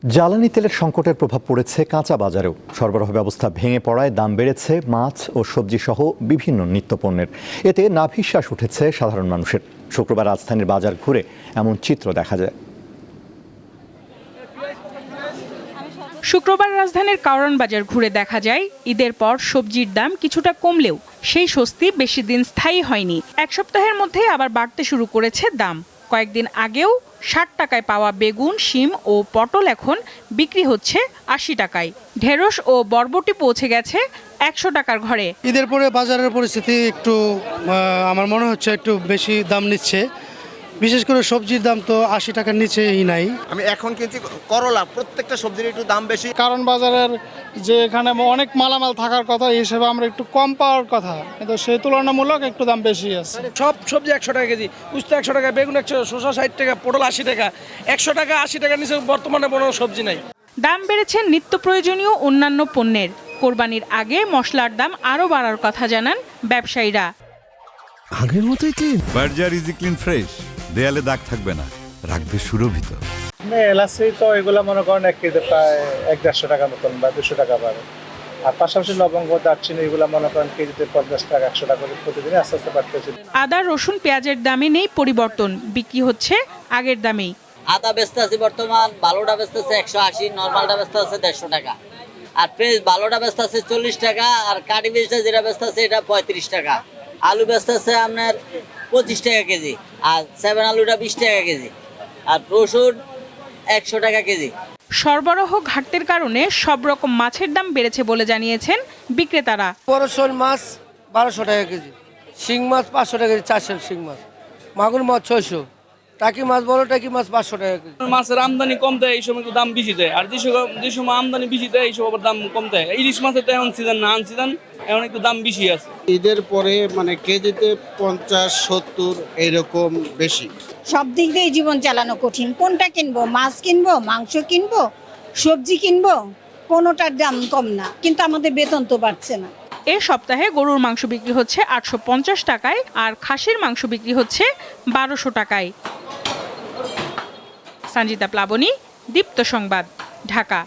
জ্বালানি তেলের সংকটের প্রভাব পড়েছে কাঁচা বাজারেও। সরবরাহ ব্যবস্থা ভেঙে পড়ায় দাম বেড়েছে মাছ ও সবজি সহ বিভিন্ন নিত্যপণ্যের। এতে নাভিশ্বাস উঠেছে সাধারণ মানুষের। শুক্রবার রাজধানীর বাজার ঘুরে এমন চিত্র দেখা যায়। শুক্রবার রাজধানীর কারওয়ান বাজার ঘুরে দেখা যায় ঈদের পর সবজির দাম কিছুটা কমলেও সেই স্বস্তি বেশি দিন স্থায়ী হয়নি। এক সপ্তাহের মধ্যে আবার বাড়তে শুরু করেছে দাম। কয়েকদিন আগেও ৬০ টাকায় পাওয়া বেগুন, শিম ও পটল এখন বিক্রি হচ্ছে ৮০ টাকায়। ঢেঁড়স ও বরবটি পৌঁছে গেছে ১০০ টাকার ঘরে। ঈদের পরে বাজারের পরিস্থিতি একটু আমার মনে হচ্ছে একটু বেশি দাম নিচ্ছে। বিশেষ করে সবজির দাম তো ৮০ টাকার নিচেই নাই। আমি এখন কিনছি করলা, প্রত্যেকটা সবজির একটু দাম বেশি। কারণ বাজারের যে এখানে অনেক মালামাল থাকার কথা, এই হিসেবে আমরা একটু কম পাওয়ার কথা, কিন্তু সেই তুলনামূলক একটু দাম বেশি আছে। সব সবজি ১০০ টাকা কেজি, উস্তা ১০০ টাকা, বেগুন ১০০, শসা ৬০ টাকা, পটল ৮০ টাকা। ১০০ টাকা ৮০ টাকার নিচে বর্তমানে কোনো সবজি নাই। দাম বেড়েছে নিত্য প্রয়োজনীয় অন্যান্য পণ্যের। কোরবানির আগে মশলার দাম আরও বাড়ার কথা জানান ব্যবসায়ীরা। আগের মতোই clean. Berger easy clean fresh, দেয়ালে দাগ থাকবে না, রাখবে সুরভিত। এলাচি তো এগুলো মনে করেন ১ কেজি প্রায় ১-১৫০ টাকা মতন বা ২০০ টাকা পারে। আর পাশাপাশি লবঙ্গ, দারচিনি এগুলো মনে করেন কেজিতে ৫০ টাকা ১০০ টাকা করে প্রতিদিন আস্তে আস্তে বাড়তেছে। আদা, রসুন, পেঁয়াজের দামে নেই পরিবর্তন, বিক্রি হচ্ছে আগের দামেই। আদা বেচতে আছে বর্তমান ভালোটা বেচতে আছে ১৮০, নর্মালটা বেচতে আছে ১৫০ টাকা। আর ফ্রেশ ভালোটা বেচতে আছে ৪০ টাকা, আর কাটি বেচটা যেটা বেচতে আছে এটা ৩৫ টাকা। আলু বেচতে আছে আপনার ২৫ টাকা কেজি, আর 7 আলুটা ২০ টাকা কেজি, আর রসুন ১০০ টাকা কেজি। সরবরাহ ঘাটতির কারণে সব রকম মাছের দাম বেড়েছে বলে জানিয়েছেন বিক্রেতারা। বড় শোল মাছ ১২০০ টাকা কেজি, শিং মাছ ৫০০ টাকা কেজি, ৪০০ শিং মাছ, মাগুর মাছ ৬০০, টাকি মাছ বড় টাকি মাছ ৫০০ টাকা কেজি। মাছের আমদানি কম দেয় এই সময় একটু দাম বেশি দেয়, আর যে সময় আমদানি বেশি দেয় এই সময় দাম কম দেয়। ইলিশ মাছের তো এখন সিজন না, আনসিজন, এখন একটু দাম বেশি আছে। ঈদের পরে মানে কেজিতে ৫০-৭০ এইরকম বেশি। সব দিক দিয়ে জীবন চালানো কঠিন। কোনটা কিনবো? মাছ কিনবো, মাংস কিনবো, সবজি কিনবো, কোনোটার দাম কম না, কিন্তু আমাদের বেতন তো বাড়ছে না। এ সপ্তাহে গরুর মাংস বিক্রি হচ্ছে ৮৫০ টাকায়, আর খাসির মাংস বিক্রি হচ্ছে ১২০০ টাকায়। সঞ্জিতা প্লাবনী, দীপ্ত সংবাদ, ঢাকা।